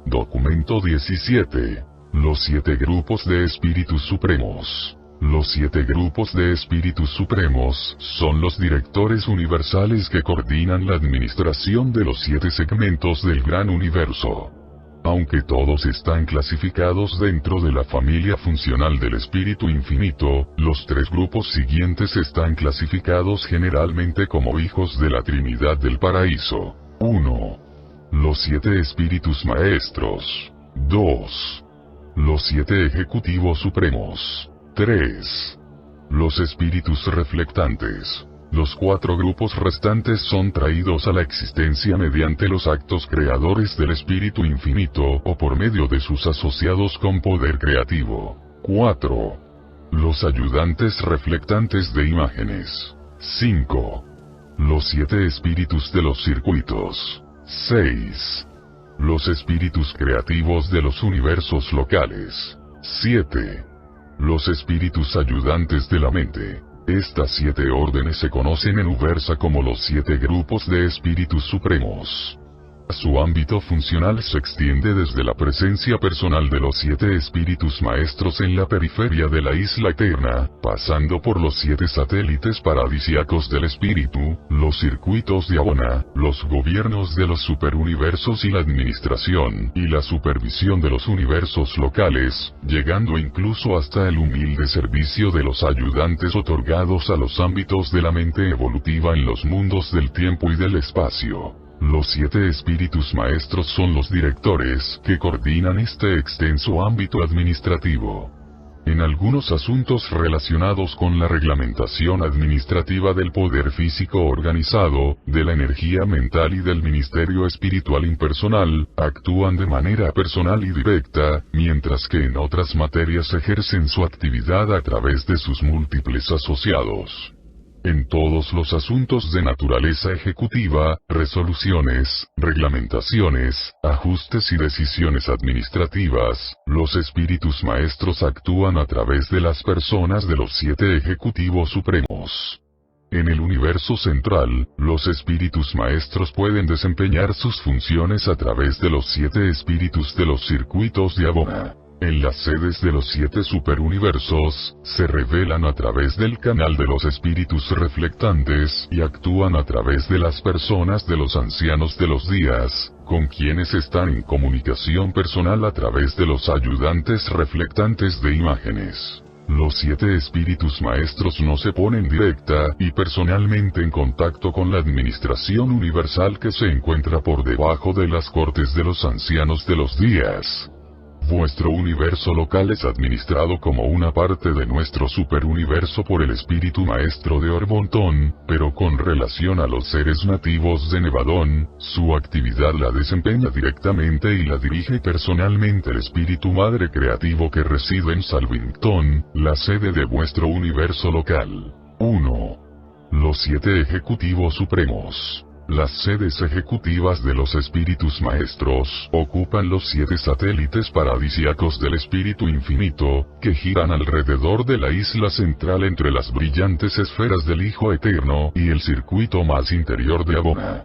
Documento 17. Los 7 grupos de espíritus supremos. Los 7 grupos de espíritus supremos son los directores universales que coordinan la administración de los 7 segmentos del gran universo. Aunque todos están clasificados dentro de la familia funcional del espíritu infinito, los 3 grupos siguientes están clasificados generalmente como hijos de la Trinidad del Paraíso. 1. Los 7 espíritus maestros. 2. Los 7 ejecutivos supremos. 3. Los espíritus reflectantes. Los 4 grupos restantes son traídos a la existencia mediante los actos creadores del espíritu infinito o por medio de sus asociados con poder creativo. 4. Los ayudantes reflectantes de imágenes. 5. Los 7 espíritus de los circuitos. 6. Los espíritus creativos de los universos locales. 7. Los espíritus ayudantes de la mente. Estas 7 órdenes se conocen en Uversa como los 7 grupos de espíritus supremos. Su ámbito funcional se extiende desde la presencia personal de los 7 espíritus maestros en la periferia de la isla eterna, pasando por los 7 satélites paradisíacos del espíritu, los circuitos de Abona, los gobiernos de los superuniversos y la administración y la supervisión de los universos locales, llegando incluso hasta el humilde servicio de los ayudantes otorgados a los ámbitos de la mente evolutiva en los mundos del tiempo y del espacio. Los 7 espíritus maestros son los directores que coordinan este extenso ámbito administrativo. En algunos asuntos relacionados con la reglamentación administrativa del poder físico organizado, de la energía mental y del ministerio espiritual impersonal, actúan de manera personal y directa, mientras que en otras materias ejercen su actividad a través de sus múltiples asociados. En todos los asuntos de naturaleza ejecutiva, resoluciones, reglamentaciones, ajustes y decisiones administrativas, los espíritus maestros actúan a través de las personas de los 7 ejecutivos supremos. En el universo central, los espíritus maestros pueden desempeñar sus funciones a través de los 7 espíritus de los circuitos de Abona. En las sedes de los 7 superuniversos, se revelan a través del canal de los espíritus reflectantes y actúan a través de las personas de los ancianos de los días, con quienes están en comunicación personal a través de los ayudantes reflectantes de imágenes. Los 7 espíritus maestros no se ponen directa y personalmente en contacto con la administración universal que se encuentra por debajo de las cortes de los ancianos de los días. Vuestro universo local es administrado como una parte de nuestro superuniverso por el espíritu maestro de Orbontón, pero con relación a los seres nativos de Nevadón, su actividad la desempeña directamente y la dirige personalmente el espíritu madre creativo que reside en Salvington, la sede de vuestro universo local. 1. Los 7 ejecutivos supremos. Las sedes ejecutivas de los espíritus maestros ocupan los 7 satélites paradisíacos del espíritu infinito, que giran alrededor de la isla central entre las brillantes esferas del Hijo Eterno y el circuito más interior de Abona.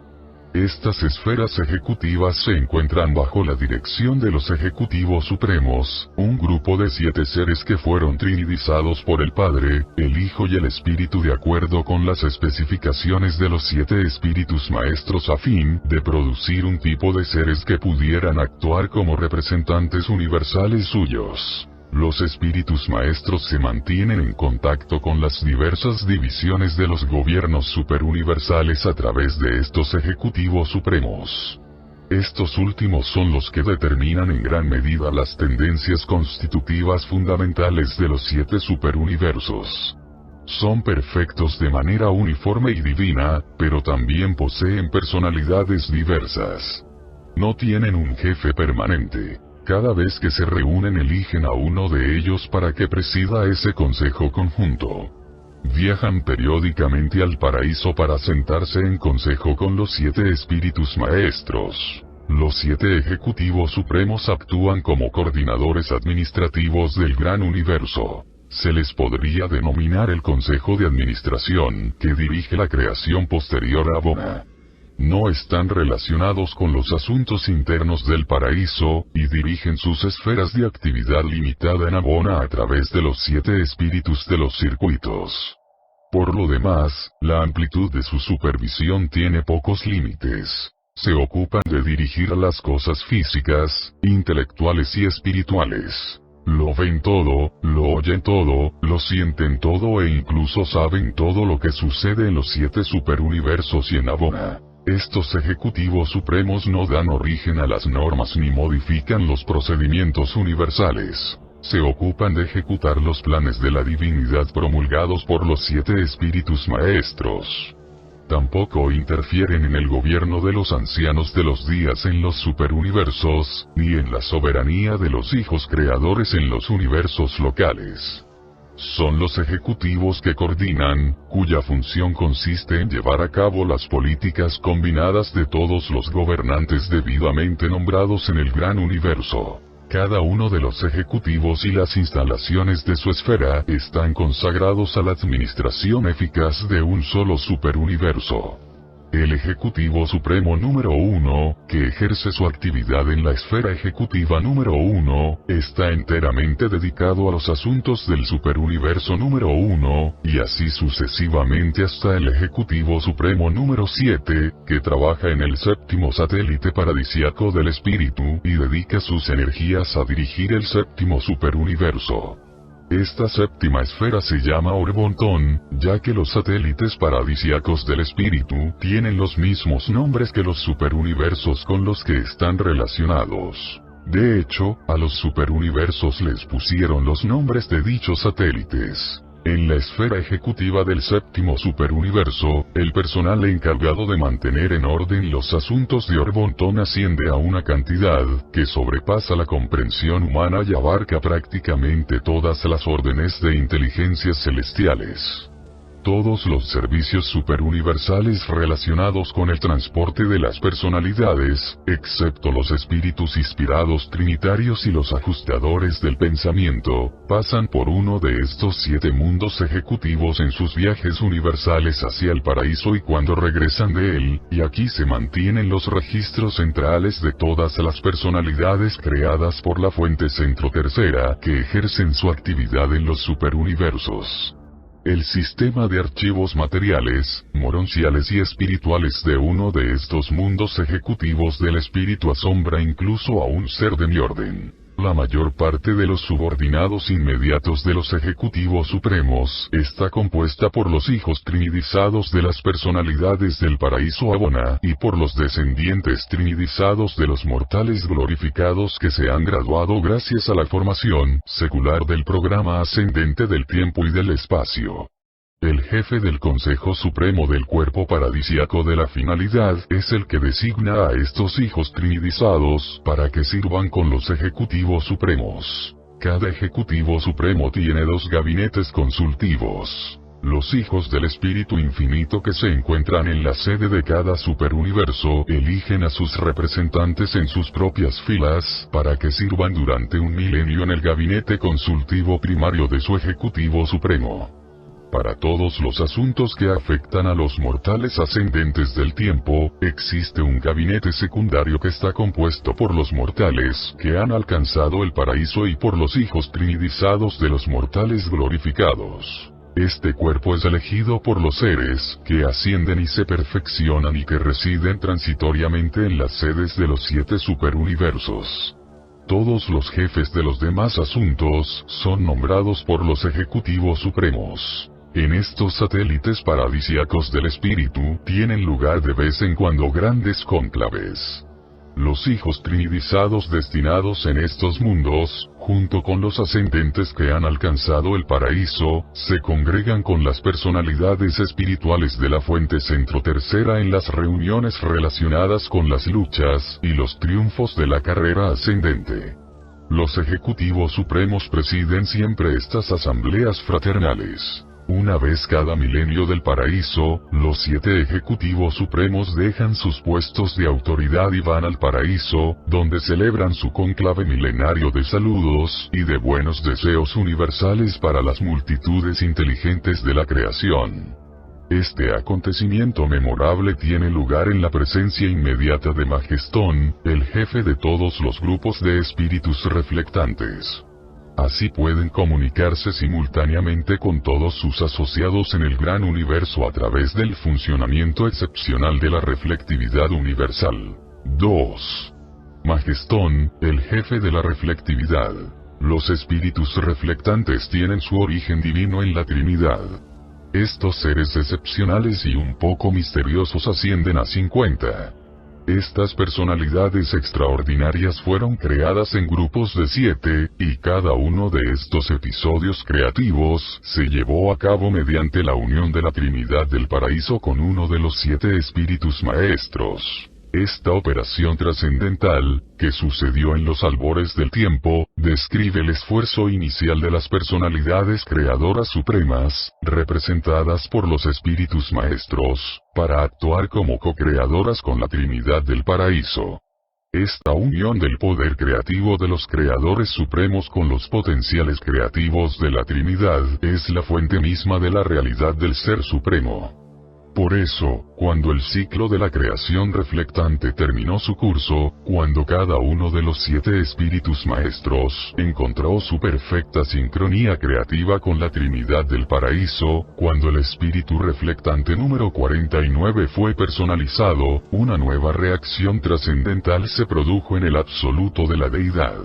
Estas esferas ejecutivas se encuentran bajo la dirección de los ejecutivos supremos, un grupo de 7 seres que fueron trinidizados por el Padre, el Hijo y el Espíritu de acuerdo con las especificaciones de los 7 espíritus maestros a fin de producir un tipo de seres que pudieran actuar como representantes universales suyos. Los espíritus maestros se mantienen en contacto con las diversas divisiones de los gobiernos superuniversales a través de estos ejecutivos supremos. Estos últimos son los que determinan en gran medida las tendencias constitutivas fundamentales de los 7 superuniversos. Son perfectos de manera uniforme y divina, pero también poseen personalidades diversas. No tienen un jefe permanente. Cada vez que se reúnen eligen a uno de ellos para que presida ese consejo conjunto. Viajan periódicamente al paraíso para sentarse en consejo con los 7 espíritus maestros. Los 7 ejecutivos supremos actúan como coordinadores administrativos del gran universo. Se les podría denominar el Consejo de Administración, que dirige la creación posterior a Abona. No están relacionados con los asuntos internos del paraíso, y dirigen sus esferas de actividad limitada en Abona a través de los 7 espíritus de los circuitos. Por lo demás, la amplitud de su supervisión tiene pocos límites. Se ocupan de dirigir las cosas físicas, intelectuales y espirituales. Lo ven todo, lo oyen todo, lo sienten todo e incluso saben todo lo que sucede en los 7 superuniversos y en Abona. Estos ejecutivos supremos no dan origen a las normas ni modifican los procedimientos universales. Se ocupan de ejecutar los planes de la divinidad promulgados por los 7 espíritus maestros. Tampoco interfieren en el gobierno de los ancianos de los días en los superuniversos, ni en la soberanía de los hijos creadores en los universos locales. Son los ejecutivos que coordinan, cuya función consiste en llevar a cabo las políticas combinadas de todos los gobernantes debidamente nombrados en el gran universo. Cada uno de los ejecutivos y las instalaciones de su esfera están consagrados a la administración eficaz de un solo superuniverso. El Ejecutivo Supremo número 1, que ejerce su actividad en la esfera ejecutiva número 1, está enteramente dedicado a los asuntos del superuniverso número 1, y así sucesivamente hasta el Ejecutivo Supremo número 7, que trabaja en el 7º satélite paradisiaco del espíritu y dedica sus energías a dirigir el 7º superuniverso. Esta 7ª esfera se llama Orbontón, ya que los satélites paradisiacos del espíritu tienen los mismos nombres que los superuniversos con los que están relacionados. De hecho, a los superuniversos les pusieron los nombres de dichos satélites. En la esfera ejecutiva del 7º superuniverso, el personal encargado de mantener en orden los asuntos de Orbontón asciende a una cantidad que sobrepasa la comprensión humana y abarca prácticamente todas las órdenes de inteligencias celestiales. Todos los servicios superuniversales relacionados con el transporte de las personalidades, excepto los espíritus inspirados trinitarios y los ajustadores del pensamiento, pasan por uno de estos 7 mundos ejecutivos en sus viajes universales hacia el paraíso y cuando regresan de él, y aquí se mantienen los registros centrales de todas las personalidades creadas por la fuente centro tercera que ejercen su actividad en los superuniversos. El sistema de archivos materiales, moronciales y espirituales de uno de estos mundos ejecutivos del espíritu asombra incluso a un ser de mi orden. La mayor parte de los subordinados inmediatos de los ejecutivos supremos está compuesta por los hijos trinidizados de las personalidades del paraíso Abona y por los descendientes trinidizados de los mortales glorificados que se han graduado gracias a la formación secular del programa ascendente del tiempo y del espacio. El jefe del Consejo Supremo del Cuerpo Paradisiaco de la Finalidad es el que designa a estos hijos trinidizados para que sirvan con los ejecutivos supremos. Cada ejecutivo supremo tiene 2 gabinetes consultivos. Los hijos del Espíritu Infinito que se encuentran en la sede de cada superuniverso eligen a sus representantes en sus propias filas para que sirvan durante un milenio en el gabinete consultivo primario de su Ejecutivo Supremo. Para todos los asuntos que afectan a los mortales ascendentes del tiempo, existe un gabinete secundario que está compuesto por los mortales que han alcanzado el paraíso y por los hijos trinidizados de los mortales glorificados. Este cuerpo es elegido por los seres que ascienden y se perfeccionan y que residen transitoriamente en las sedes de los 7 superuniversos. Todos los jefes de los demás asuntos son nombrados por los ejecutivos supremos. En estos satélites paradisiacos del espíritu tienen lugar de vez en cuando grandes cónclaves. Los hijos trinidizados destinados en estos mundos, junto con los ascendentes que han alcanzado el paraíso, se congregan con las personalidades espirituales de la fuente centro tercera en las reuniones relacionadas con las luchas y los triunfos de la carrera ascendente. Los ejecutivos supremos presiden siempre estas asambleas fraternales. Una vez cada milenio del paraíso, los 7 ejecutivos supremos dejan sus puestos de autoridad y van al paraíso, donde celebran su cónclave milenario de saludos y de buenos deseos universales para las multitudes inteligentes de la creación. Este acontecimiento memorable tiene lugar en la presencia inmediata de Majestón, el jefe de todos los grupos de espíritus reflectantes. Así pueden comunicarse simultáneamente con todos sus asociados en el gran universo a través del funcionamiento excepcional de la reflectividad universal. 2. Majestón, el jefe de la reflectividad. Los espíritus reflectantes tienen su origen divino en la Trinidad. Estos seres excepcionales y un poco misteriosos ascienden a 50. Estas personalidades extraordinarias fueron creadas en grupos de 7, y cada uno de estos episodios creativos se llevó a cabo mediante la unión de la Trinidad del Paraíso con uno de los 7 espíritus maestros. Esta operación trascendental, que sucedió en los albores del tiempo, describe el esfuerzo inicial de las personalidades creadoras supremas, representadas por los espíritus maestros, para actuar como co-creadoras con la Trinidad del Paraíso. Esta unión del poder creativo de los creadores supremos con los potenciales creativos de la Trinidad es la fuente misma de la realidad del Ser Supremo. Por eso, cuando el ciclo de la creación reflectante terminó su curso, cuando cada uno de los 7 espíritus maestros encontró su perfecta sincronía creativa con la Trinidad del Paraíso, cuando el espíritu reflectante número 49 fue personalizado, una nueva reacción trascendental se produjo en el absoluto de la deidad.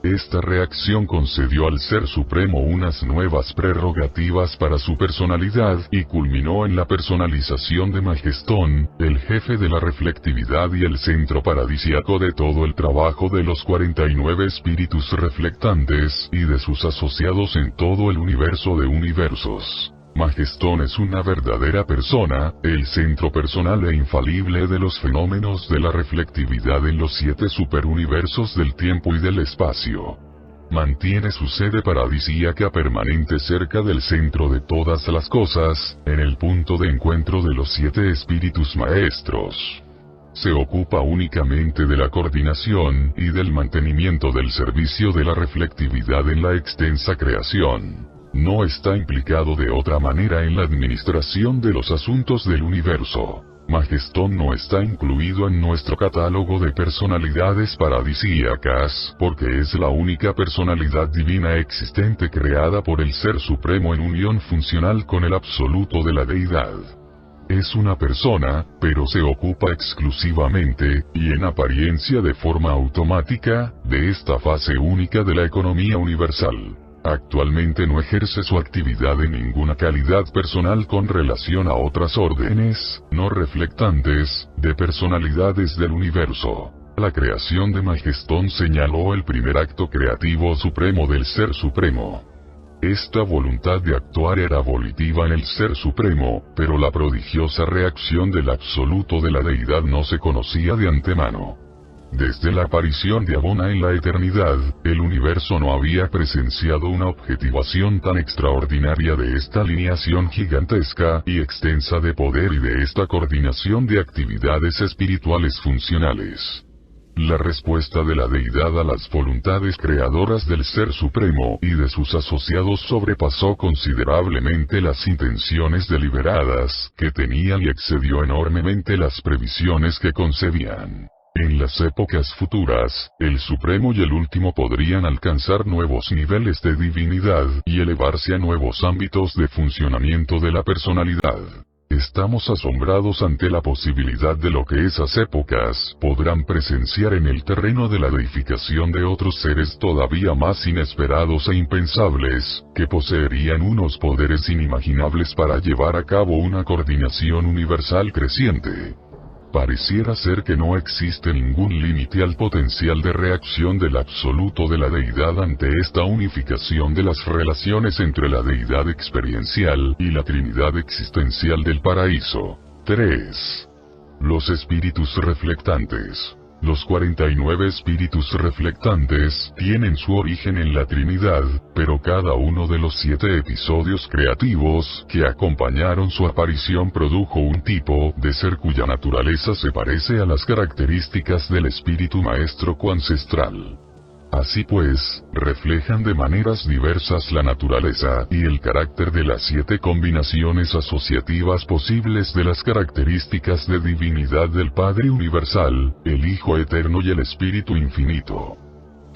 Esta reacción concedió al Ser Supremo unas nuevas prerrogativas para su personalidad y culminó en la personalización de Majestón, el jefe de la reflectividad y el centro paradisíaco de todo el trabajo de los 49 espíritus reflectantes y de sus asociados en todo el universo de universos. Majestón es una verdadera persona, el centro personal e infalible de los fenómenos de la reflectividad en los 7 superuniversos del tiempo y del espacio. Mantiene su sede paradisíaca permanente cerca del centro de todas las cosas, en el punto de encuentro de los 7 espíritus maestros. Se ocupa únicamente de la coordinación y del mantenimiento del servicio de la reflectividad en la extensa creación. No está implicado de otra manera en la administración de los asuntos del universo. Majestón no está incluido en nuestro catálogo de personalidades paradisíacas, porque es la única personalidad divina existente creada por el Ser Supremo en unión funcional con el absoluto de la deidad. Es una persona, pero se ocupa exclusivamente, y en apariencia de forma automática, de esta fase única de la economía universal. Actualmente no ejerce su actividad en ninguna calidad personal con relación a otras órdenes, no reflectantes, de personalidades del universo. La creación de Majestón señaló el primer acto creativo supremo del Ser Supremo. Esta voluntad de actuar era volitiva en el Ser Supremo, pero la prodigiosa reacción del absoluto de la deidad no se conocía de antemano. Desde la aparición de Abona en la eternidad, el universo no había presenciado una objetivación tan extraordinaria de esta alineación gigantesca y extensa de poder y de esta coordinación de actividades espirituales funcionales. La respuesta de la deidad a las voluntades creadoras del Ser Supremo y de sus asociados sobrepasó considerablemente las intenciones deliberadas que tenían y excedió enormemente las previsiones que concebían. En las épocas futuras, el Supremo y el Último podrían alcanzar nuevos niveles de divinidad y elevarse a nuevos ámbitos de funcionamiento de la personalidad. Estamos asombrados ante la posibilidad de lo que esas épocas podrán presenciar en el terreno de la deificación de otros seres todavía más inesperados e impensables, que poseerían unos poderes inimaginables para llevar a cabo una coordinación universal creciente. Pareciera ser que no existe ningún límite al potencial de reacción del absoluto de la deidad ante esta unificación de las relaciones entre la deidad experiencial y la Trinidad existencial del paraíso. 3. Los espíritus reflectantes. Los 49 espíritus reflectantes tienen su origen en la Trinidad, pero cada uno de los 7 episodios creativos que acompañaron su aparición produjo un tipo de ser cuya naturaleza se parece a las características del espíritu maestro coancestral. Así pues, reflejan de maneras diversas la naturaleza y el carácter de las 7 combinaciones asociativas posibles de las características de divinidad del Padre Universal, el Hijo Eterno y el Espíritu Infinito.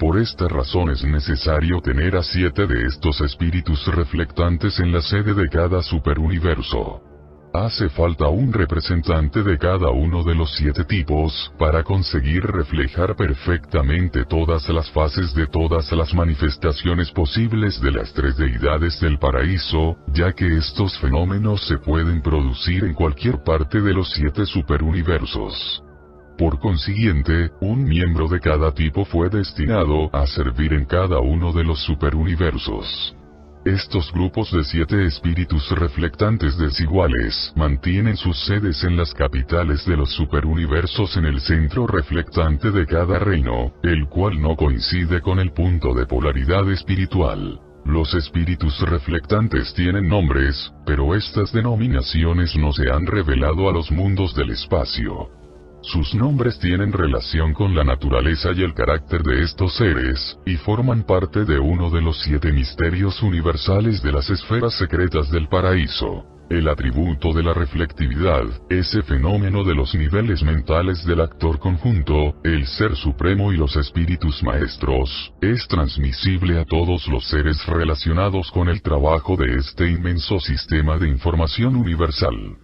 Por esta razón es necesario tener a 7 de estos espíritus reflectantes en la sede de cada superuniverso. Hace falta un representante de cada uno de los 7 tipos, para conseguir reflejar perfectamente todas las fases de todas las manifestaciones posibles de las 3 deidades del paraíso, ya que estos fenómenos se pueden producir en cualquier parte de los 7 superuniversos. Por consiguiente, un miembro de cada tipo fue destinado a servir en cada uno de los superuniversos. Estos grupos de 7 espíritus reflectantes desiguales mantienen sus sedes en las capitales de los superuniversos en el centro reflectante de cada reino, el cual no coincide con el punto de polaridad espiritual. Los espíritus reflectantes tienen nombres, pero estas denominaciones no se han revelado a los mundos del espacio. Sus nombres tienen relación con la naturaleza y el carácter de estos seres, y forman parte de uno de los 7 misterios universales de las esferas secretas del paraíso. El atributo de la reflectividad, ese fenómeno de los niveles mentales del actor conjunto, el Ser Supremo y los espíritus maestros, es transmisible a todos los seres relacionados con el trabajo de este inmenso sistema de información universal.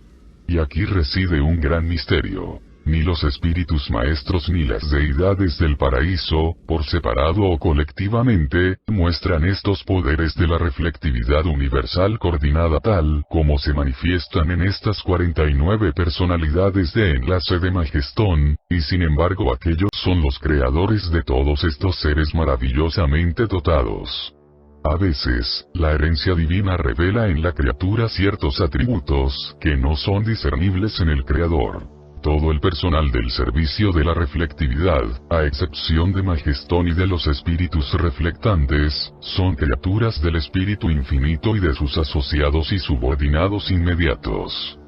Y aquí reside un gran misterio. Ni los espíritus maestros ni las deidades del paraíso, por separado o colectivamente, muestran estos poderes de la reflectividad universal coordinada tal como se manifiestan en estas 49 personalidades de enlace de Majestón, y sin embargo aquellos son los creadores de todos estos seres maravillosamente dotados. A veces, la herencia divina revela en la criatura ciertos atributos que no son discernibles en el Creador. Todo el personal del servicio de la reflectividad, a excepción de Majestón y de los espíritus reflectantes, son criaturas del Espíritu Infinito y de sus asociados y subordinados inmediatos.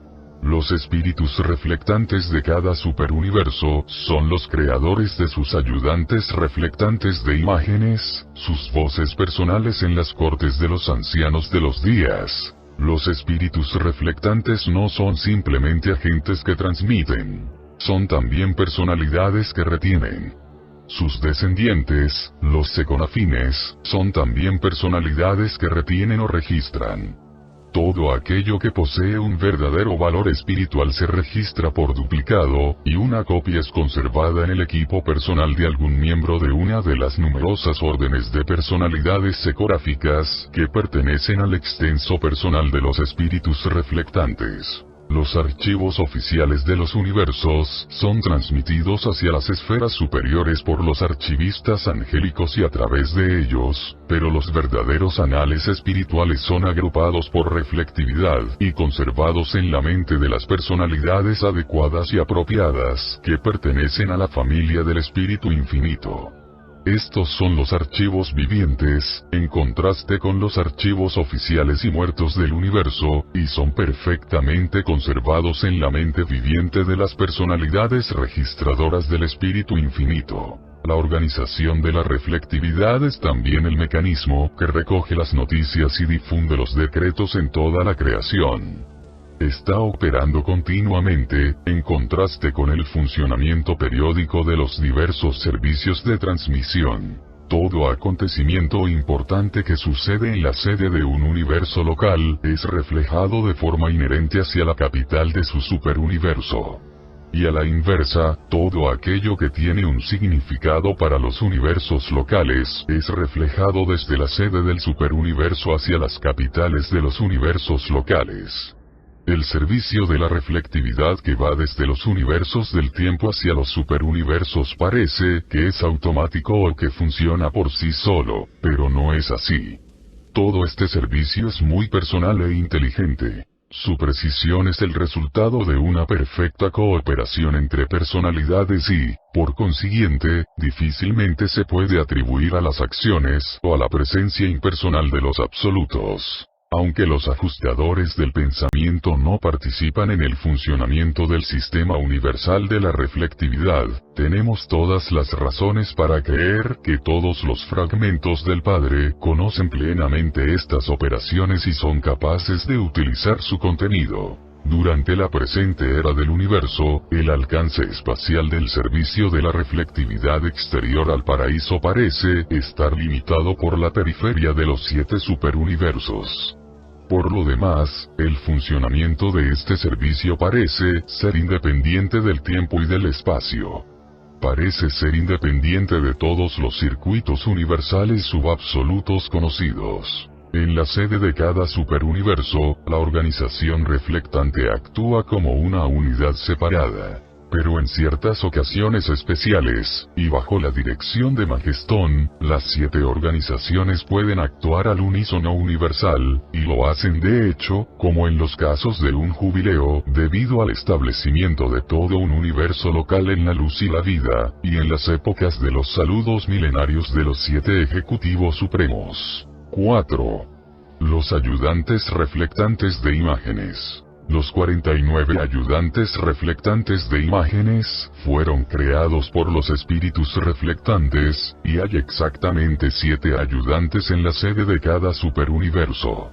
Los espíritus reflectantes de cada superuniverso son los creadores de sus ayudantes reflectantes de imágenes, sus voces personales en las cortes de los ancianos de los días. Los espíritus reflectantes no son simplemente agentes que transmiten, son también personalidades que retienen. Sus descendientes, los seconafines, son también personalidades que retienen o registran. Todo aquello que posee un verdadero valor espiritual se registra por duplicado, y una copia es conservada en el equipo personal de algún miembro de una de las numerosas órdenes de personalidades secográficas que pertenecen al extenso personal de los espíritus reflectantes. Los archivos oficiales de los universos son transmitidos hacia las esferas superiores por los archivistas angélicos y a través de ellos, pero los verdaderos anales espirituales son agrupados por reflectividad y conservados en la mente de las personalidades adecuadas y apropiadas que pertenecen a la familia del Espíritu Infinito. Estos son los archivos vivientes, en contraste con los archivos oficiales y muertos del universo, y son perfectamente conservados en la mente viviente de las personalidades registradoras del Espíritu Infinito. La organización de la reflectividad es también el mecanismo que recoge las noticias y difunde los decretos en toda la creación. Está operando continuamente, en contraste con el funcionamiento periódico de los diversos servicios de transmisión. Todo acontecimiento importante que sucede en la sede de un universo local es reflejado de forma inherente hacia la capital de su superuniverso. Y a la inversa, todo aquello que tiene un significado para los universos locales es reflejado desde la sede del superuniverso hacia las capitales de los universos locales. El servicio de la reflectividad que va desde los universos del tiempo hacia los superuniversos parece que es automático o que funciona por sí solo, pero no es así. Todo este servicio es muy personal e inteligente. Su precisión es el resultado de una perfecta cooperación entre personalidades y, por consiguiente, difícilmente se puede atribuir a las acciones o a la presencia impersonal de los absolutos. Aunque los ajustadores del pensamiento no participan en el funcionamiento del sistema universal de la reflectividad, tenemos todas las razones para creer que todos los fragmentos del Padre conocen plenamente estas operaciones y son capaces de utilizar su contenido. Durante la presente era del universo, el alcance espacial del servicio de la reflectividad exterior al paraíso parece estar limitado por la periferia de los 7 superuniversos. Por lo demás, el funcionamiento de este servicio parece ser independiente del tiempo y del espacio. Parece ser independiente de todos los circuitos universales subabsolutos conocidos. En la sede de cada superuniverso, la organización reflectante actúa como una unidad separada. Pero en ciertas ocasiones especiales, y bajo la dirección de Magestón, las 7 organizaciones pueden actuar al unísono universal, y lo hacen de hecho, como en los casos de un jubileo, debido al establecimiento de todo un universo local en la luz y la vida, y en las épocas de los saludos milenarios de los 7 ejecutivos supremos. 4. Los ayudantes reflectantes de imágenes. Los 49 ayudantes reflectantes de imágenes fueron creados por los espíritus reflectantes, y hay exactamente 7 ayudantes en la sede de cada superuniverso.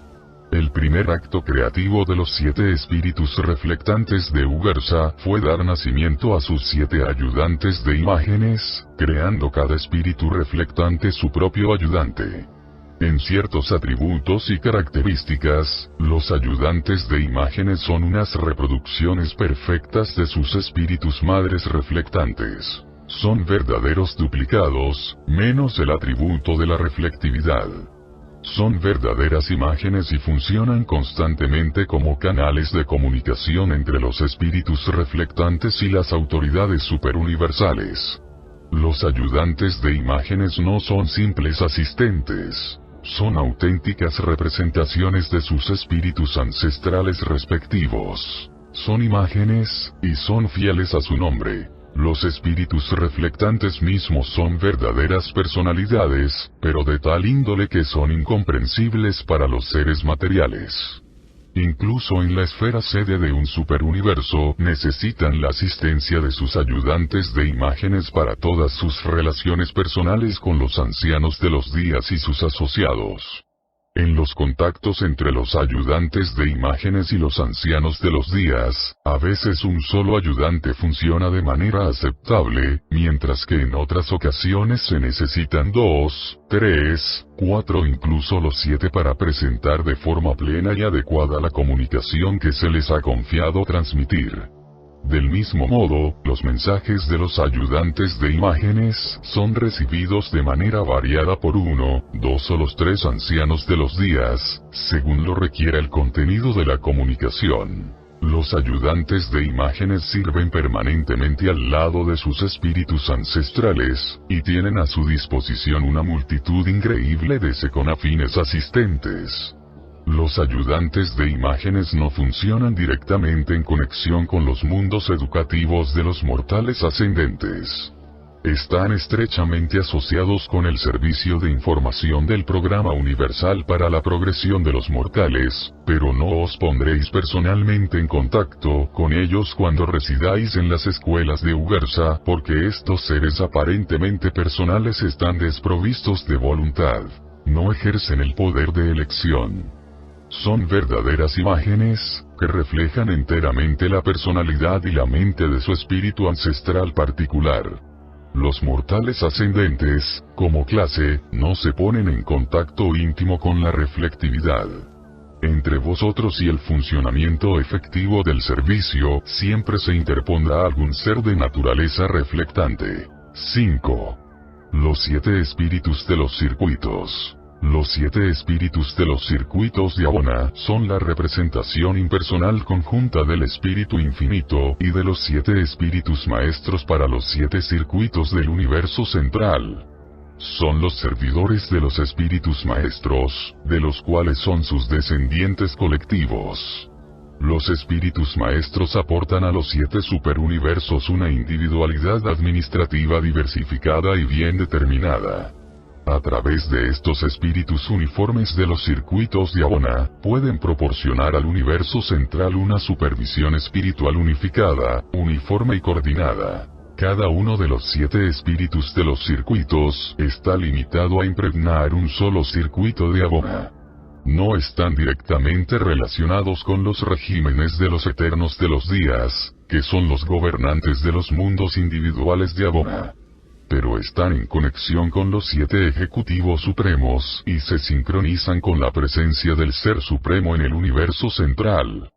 El primer acto creativo de los 7 espíritus reflectantes de Ugarsa fue dar nacimiento a sus 7 ayudantes de imágenes, creando cada espíritu reflectante su propio ayudante. En ciertos atributos y características, los ayudantes de imágenes son unas reproducciones perfectas de sus espíritus madres reflectantes. Son verdaderos duplicados, menos el atributo de la reflectividad. Son verdaderas imágenes y funcionan constantemente como canales de comunicación entre los espíritus reflectantes y las autoridades superuniversales. Los ayudantes de imágenes no son simples asistentes. Son auténticas representaciones de sus espíritus ancestrales respectivos. Son imágenes, y son fieles a su nombre. Los espíritus reflectantes mismos son verdaderas personalidades, pero de tal índole que son incomprensibles para los seres materiales. Incluso en la esfera sede de un superuniverso necesitan la asistencia de sus ayudantes de imágenes para todas sus relaciones personales con los ancianos de los días y sus asociados. En los contactos entre los ayudantes de imágenes y los ancianos de los días, a veces un solo ayudante funciona de manera aceptable, mientras que en otras ocasiones se necesitan 2, 3, 4 incluso los 7 para presentar de forma plena y adecuada la comunicación que se les ha confiado transmitir. Del mismo modo, los mensajes de los ayudantes de imágenes son recibidos de manera variada por 1, 2 o los 3 ancianos de los días, según lo requiera el contenido de la comunicación. Los ayudantes de imágenes sirven permanentemente al lado de sus espíritus ancestrales, y tienen a su disposición una multitud increíble de seconafines asistentes. Los ayudantes de imágenes no funcionan directamente en conexión con los mundos educativos de los mortales ascendentes. Están estrechamente asociados con el servicio de información del Programa Universal para la Progresión de los Mortales, pero no os pondréis personalmente en contacto con ellos cuando residáis en las escuelas de Ugarsa, porque estos seres aparentemente personales están desprovistos de voluntad. No ejercen el poder de elección. Son verdaderas imágenes, que reflejan enteramente la personalidad y la mente de su espíritu ancestral particular. Los mortales ascendentes, como clase, no se ponen en contacto íntimo con la reflectividad. Entre vosotros y el funcionamiento efectivo del servicio, siempre se interpondrá algún ser de naturaleza reflectante. 5. Los 7 espíritus de los circuitos. Los 7 espíritus de los circuitos de Abona son la representación impersonal conjunta del espíritu infinito y de los 7 espíritus maestros para los 7 circuitos del universo central. Son los servidores de los espíritus maestros, de los cuales son sus descendientes colectivos. Los espíritus maestros aportan a los 7 superuniversos una individualidad administrativa diversificada y bien determinada. A través de estos espíritus uniformes de los circuitos de Abona, pueden proporcionar al universo central una supervisión espiritual unificada, uniforme y coordinada. Cada uno de los 7 espíritus de los circuitos está limitado a impregnar un solo circuito de Abona. No están directamente relacionados con los regímenes de los eternos de los días, que son los gobernantes de los mundos individuales de Abona. Pero están en conexión con los 7 ejecutivos supremos y se sincronizan con la presencia del Ser Supremo en el universo central.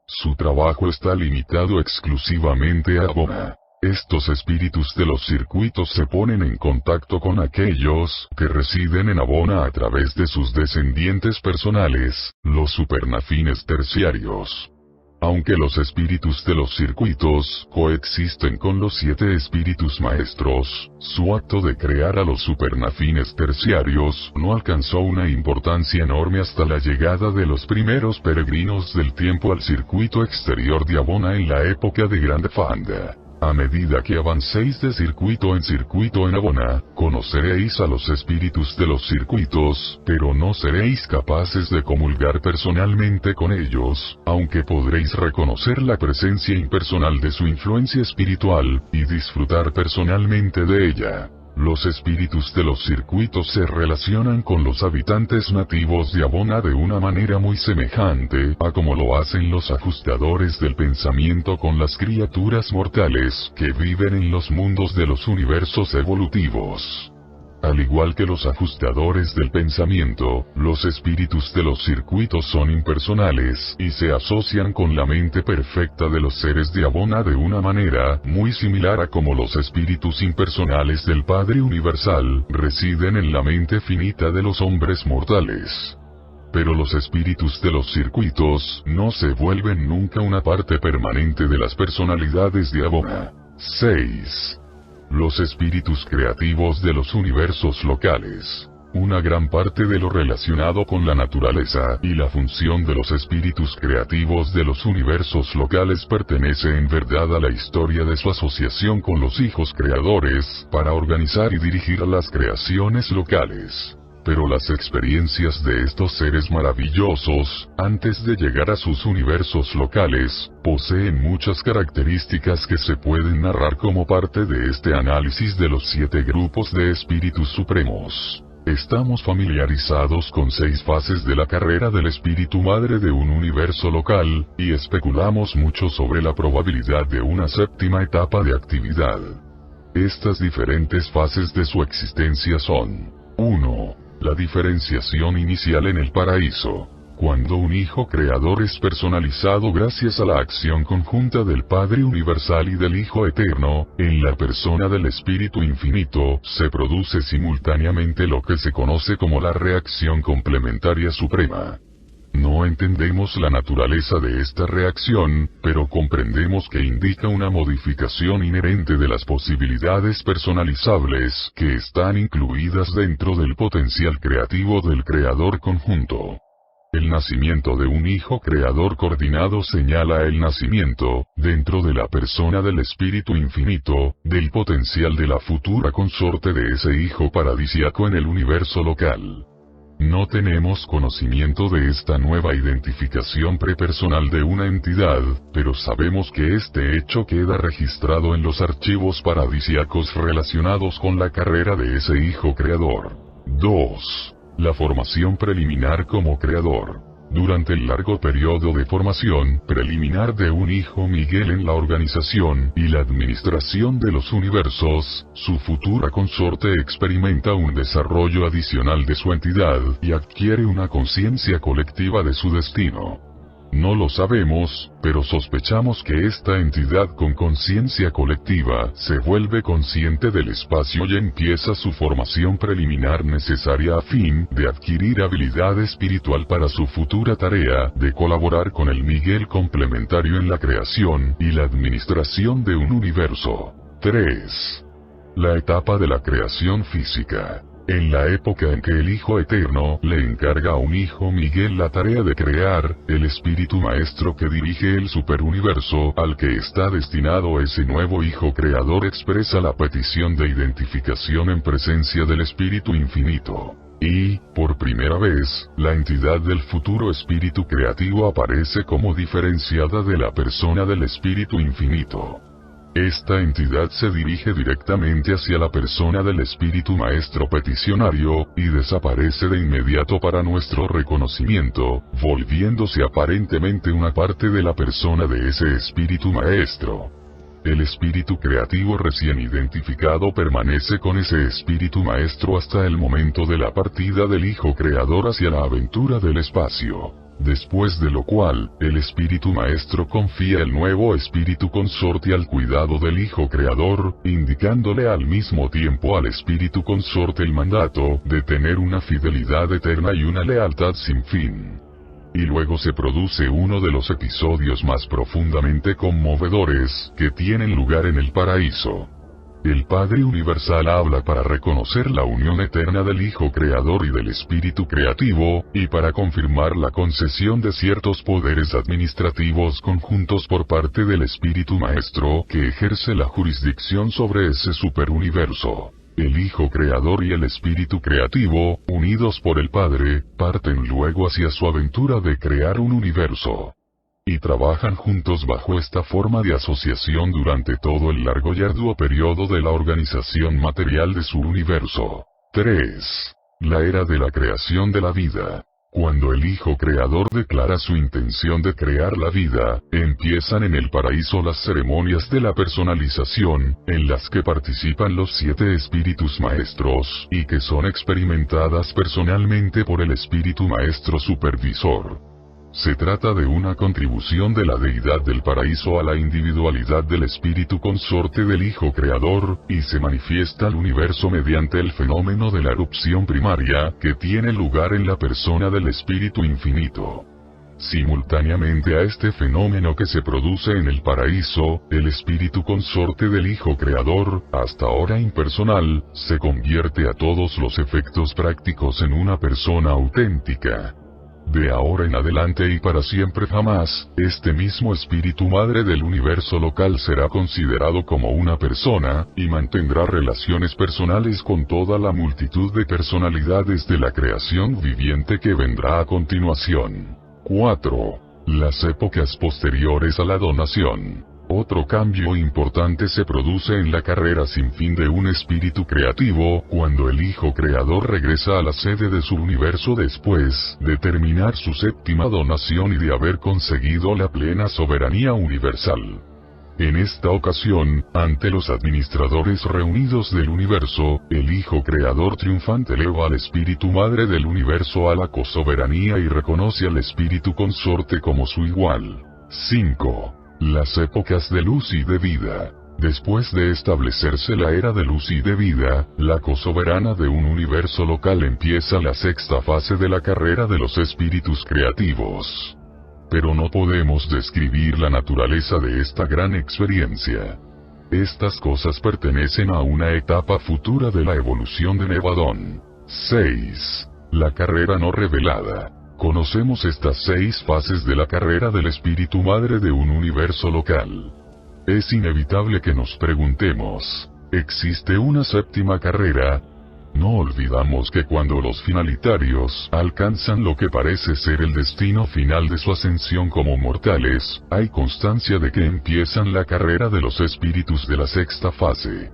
Su trabajo está limitado exclusivamente a Abona. Estos espíritus de los circuitos se ponen en contacto con aquellos que residen en Abona a través de sus descendientes personales, los supernafines terciarios. Aunque los espíritus de los circuitos coexisten con los 7 espíritus maestros, su acto de crear a los supernafines terciarios no alcanzó una importancia enorme hasta la llegada de los primeros peregrinos del tiempo al circuito exterior de Abona en la época de Grande Fanda. A medida que avancéis de circuito en Abona, conoceréis a los espíritus de los circuitos, pero no seréis capaces de comulgar personalmente con ellos, aunque podréis reconocer la presencia impersonal de su influencia espiritual, y disfrutar personalmente de ella. Los espíritus de los circuitos se relacionan con los habitantes nativos de Abona de una manera muy semejante a como lo hacen los ajustadores del pensamiento con las criaturas mortales que viven en los mundos de los universos evolutivos. Al igual que los ajustadores del pensamiento, los espíritus de los circuitos son impersonales y se asocian con la mente perfecta de los seres de Abona de una manera muy similar a como los espíritus impersonales del Padre Universal residen en la mente finita de los hombres mortales. Pero los espíritus de los circuitos no se vuelven nunca una parte permanente de las personalidades de Abona. 6. Los espíritus creativos de los universos locales. Una gran parte de lo relacionado con la naturaleza y la función de los espíritus creativos de los universos locales pertenece en verdad a la historia de su asociación con los hijos creadores, para organizar y dirigir las creaciones locales. Pero las experiencias de estos seres maravillosos, antes de llegar a sus universos locales, poseen muchas características que se pueden narrar como parte de este análisis de los 7 grupos de espíritus supremos. Estamos familiarizados con 6 fases de la carrera del espíritu madre de un universo local, y especulamos mucho sobre la probabilidad de una 7ª etapa de actividad. Estas diferentes fases de su existencia son: 1. La diferenciación inicial en el paraíso. Cuando un hijo creador es personalizado gracias a la acción conjunta del Padre Universal y del Hijo Eterno, en la persona del Espíritu Infinito, se produce simultáneamente lo que se conoce como la reacción complementaria suprema. No entendemos la naturaleza de esta reacción, pero comprendemos que indica una modificación inherente de las posibilidades personalizables que están incluidas dentro del potencial creativo del creador conjunto. El nacimiento de un hijo creador coordinado señala el nacimiento, dentro de la persona del Espíritu Infinito, del potencial de la futura consorte de ese hijo paradisíaco en el universo local. No tenemos conocimiento de esta nueva identificación prepersonal de una entidad, pero sabemos que este hecho queda registrado en los archivos paradisíacos relacionados con la carrera de ese hijo creador. 2. La formación preliminar como creador. Durante el largo periodo de formación preliminar de un hijo Miguel en la organización y la administración de los universos, su futura consorte experimenta un desarrollo adicional de su entidad y adquiere una conciencia colectiva de su destino. No lo sabemos, pero sospechamos que esta entidad con conciencia colectiva se vuelve consciente del espacio y empieza su formación preliminar necesaria a fin de adquirir habilidad espiritual para su futura tarea de colaborar con el Miguel complementario en la creación y la administración de un universo. 3. La etapa de la creación física. En la época en que el Hijo Eterno le encarga a un hijo Miguel la tarea de crear, el Espíritu Maestro que dirige el superuniverso al que está destinado ese nuevo Hijo Creador expresa la petición de identificación en presencia del Espíritu Infinito. Y, por primera vez, la entidad del futuro Espíritu Creativo aparece como diferenciada de la persona del Espíritu Infinito. Esta entidad se dirige directamente hacia la persona del Espíritu Maestro peticionario, y desaparece de inmediato para nuestro reconocimiento, volviéndose aparentemente una parte de la persona de ese Espíritu Maestro. El Espíritu Creativo recién identificado permanece con ese Espíritu Maestro hasta el momento de la partida del Hijo Creador hacia la aventura del espacio. Después de lo cual, el Espíritu Maestro confía el nuevo Espíritu Consorte al cuidado del Hijo Creador, indicándole al mismo tiempo al Espíritu Consorte el mandato de tener una fidelidad eterna y una lealtad sin fin. Y luego se produce uno de los episodios más profundamente conmovedores que tienen lugar en el paraíso. El Padre Universal habla para reconocer la unión eterna del Hijo Creador y del Espíritu Creativo, y para confirmar la concesión de ciertos poderes administrativos conjuntos por parte del Espíritu Maestro que ejerce la jurisdicción sobre ese superuniverso. El Hijo Creador y el Espíritu Creativo, unidos por el Padre, parten luego hacia su aventura de crear un universo. Y trabajan juntos bajo esta forma de asociación durante todo el largo y arduo periodo de la organización material de su universo. 3. La era de la creación de la vida. Cuando el Hijo Creador declara su intención de crear la vida, empiezan en el paraíso las ceremonias de la personalización, en las que participan los 7 espíritus maestros, y que son experimentadas personalmente por el Espíritu Maestro Supervisor. Se trata de una contribución de la deidad del paraíso a la individualidad del espíritu consorte del Hijo Creador, y se manifiesta al universo mediante el fenómeno de la erupción primaria, que tiene lugar en la persona del Espíritu Infinito. Simultáneamente a este fenómeno que se produce en el paraíso, el espíritu consorte del Hijo Creador, hasta ahora impersonal, se convierte a todos los efectos prácticos en una persona auténtica. De ahora en adelante y para siempre jamás, este mismo espíritu madre del universo local será considerado como una persona, y mantendrá relaciones personales con toda la multitud de personalidades de la creación viviente que vendrá a continuación. 4. Las épocas posteriores a la donación. Otro cambio importante se produce en la carrera sin fin de un espíritu creativo, cuando el Hijo Creador regresa a la sede de su universo después de terminar su 7ª donación y de haber conseguido la plena soberanía universal. En esta ocasión, ante los administradores reunidos del universo, el Hijo Creador triunfante eleva al Espíritu Madre del universo a la cosoberanía y reconoce al Espíritu Consorte como su igual. 5. Las épocas de luz y de vida. Después de establecerse la era de luz y de vida, la cosoberana de un universo local empieza la 6ª fase de la carrera de los espíritus creativos. Pero no podemos describir la naturaleza de esta gran experiencia. Estas cosas pertenecen a una etapa futura de la evolución de Nevadón. 6. La carrera no revelada. Conocemos estas 6 fases de la carrera del espíritu madre de un universo local. Es inevitable que nos preguntemos, ¿existe una 7ª carrera? No olvidamos que cuando los finalitarios alcanzan lo que parece ser el destino final de su ascensión como mortales, hay constancia de que empiezan la carrera de los espíritus de la 6ª fase.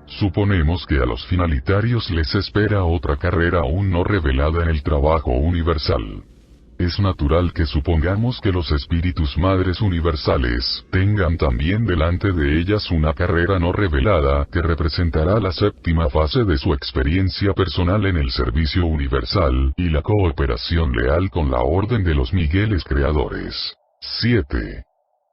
Suponemos que a los finalitarios les espera otra carrera aún no revelada en el trabajo universal. Es natural que supongamos que los espíritus madres universales tengan también delante de ellas una carrera no revelada que representará la 7ª fase de su experiencia personal en el servicio universal y la cooperación leal con la orden de los Migueles creadores. 7.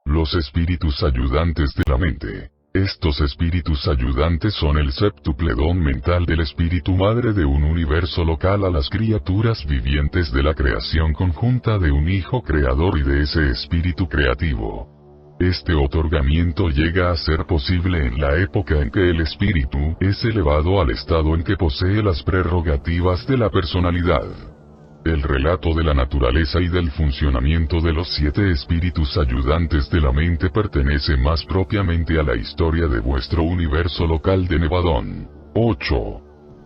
Los espíritus ayudantes de la mente. Estos espíritus ayudantes son el séptuple don mental del espíritu madre de un universo local a las criaturas vivientes de la creación conjunta de un hijo creador y de ese espíritu creativo. Este otorgamiento llega a ser posible en la época en que el espíritu es elevado al estado en que posee las prerrogativas de la personalidad. El relato de la naturaleza y del funcionamiento de los 7 espíritus ayudantes de la mente pertenece más propiamente a la historia de vuestro universo local de Nevadón. 8.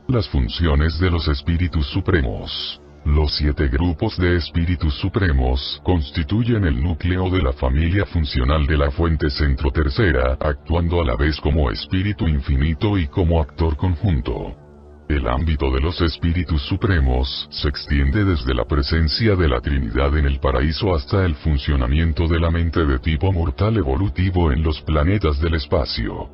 Las funciones de los espíritus supremos. Los 7 grupos de espíritus supremos constituyen el núcleo de la familia funcional de la fuente centro tercera, actuando a la vez como espíritu infinito y como actor conjunto. El ámbito de los espíritus supremos se extiende desde la presencia de la Trinidad en el paraíso hasta el funcionamiento de la mente de tipo mortal evolutivo en los planetas del espacio.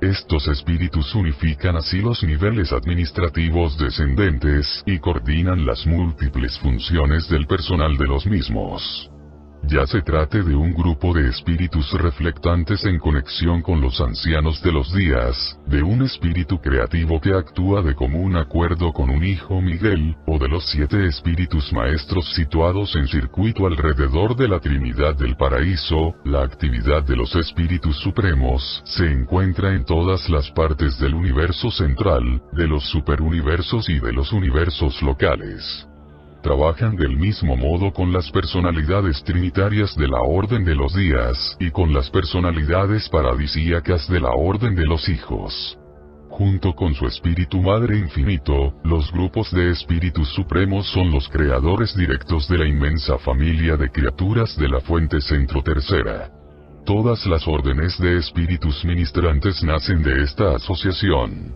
Estos espíritus unifican así los niveles administrativos descendentes y coordinan las múltiples funciones del personal de los mismos. Ya se trate de un grupo de espíritus reflectantes en conexión con los ancianos de los días, de un espíritu creativo que actúa de común acuerdo con un hijo Miguel, o de los 7 espíritus maestros situados en circuito alrededor de la Trinidad del Paraíso. La actividad de los espíritus supremos se encuentra en todas las partes del universo central, de los superuniversos y de los universos locales. Trabajan del mismo modo con las personalidades trinitarias de la Orden de los Días, y con las personalidades paradisíacas de la Orden de los Hijos. Junto con su espíritu madre infinito, los grupos de espíritus supremos son los creadores directos de la inmensa familia de criaturas de la fuente centro tercera. Todas las órdenes de espíritus ministrantes nacen de esta asociación.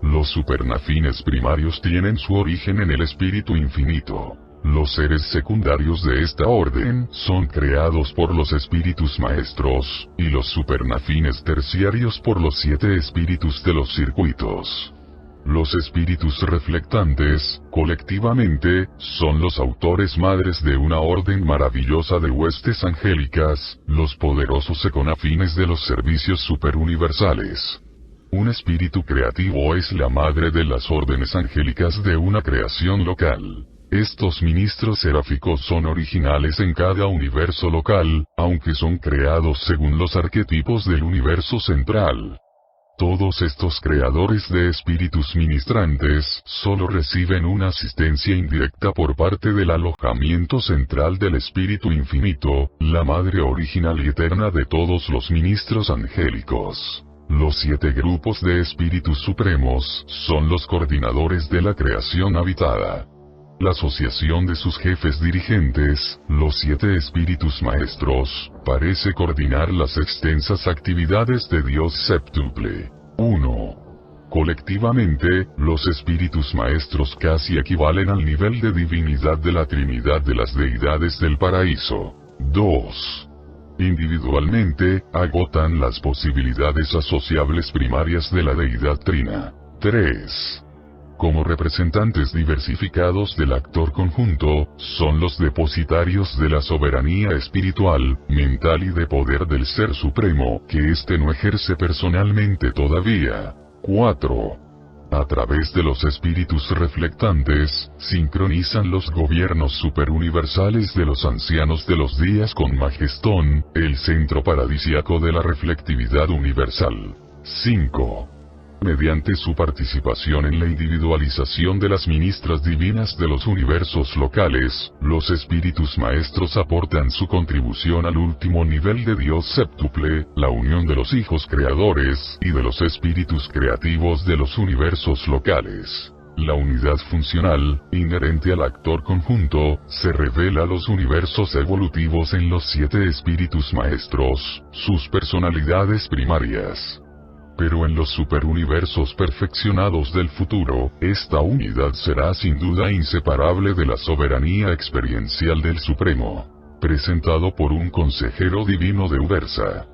Los supernafines primarios tienen su origen en el espíritu infinito. Los seres secundarios de esta orden son creados por los espíritus maestros, y los supernafines terciarios por los 7 espíritus de los circuitos. Los espíritus reflectantes, colectivamente, son los autores madres de una orden maravillosa de huestes angélicas, los poderosos econafines de los servicios superuniversales. Un espíritu creativo es la madre de las órdenes angélicas de una creación local. Estos ministros seráficos son originales en cada universo local, aunque son creados según los arquetipos del universo central. Todos estos creadores de espíritus ministrantes solo reciben una asistencia indirecta por parte del alojamiento central del espíritu infinito, la madre original y eterna de todos los ministros angélicos. Los 7 grupos de espíritus supremos son los coordinadores de la creación habitada. La asociación de sus jefes dirigentes, los 7 espíritus maestros, parece coordinar las extensas actividades de Dios séptuple. 1. Colectivamente, los espíritus maestros casi equivalen al nivel de divinidad de la Trinidad de las deidades del paraíso. 2. Individualmente, agotan las posibilidades asociables primarias de la deidad trina. 3. Como representantes diversificados del actor conjunto, son los depositarios de la soberanía espiritual, mental y de poder del Ser Supremo, que éste no ejerce personalmente todavía. 4. A través de los espíritus reflectantes, sincronizan los gobiernos superuniversales de los ancianos de los días con Majestón, el centro paradisiaco de la reflectividad universal. 5. Mediante su participación en la individualización de las ministras divinas de los universos locales, los espíritus maestros aportan su contribución al último nivel de Dios séptuple, la unión de los hijos creadores, y de los espíritus creativos de los universos locales. La unidad funcional, inherente al actor conjunto, se revela a los universos evolutivos en los 7 espíritus maestros, sus personalidades primarias. Pero en los superuniversos perfeccionados del futuro, esta unidad será sin duda inseparable de la soberanía experiencial del Supremo, presentado por un consejero divino de Ubersa.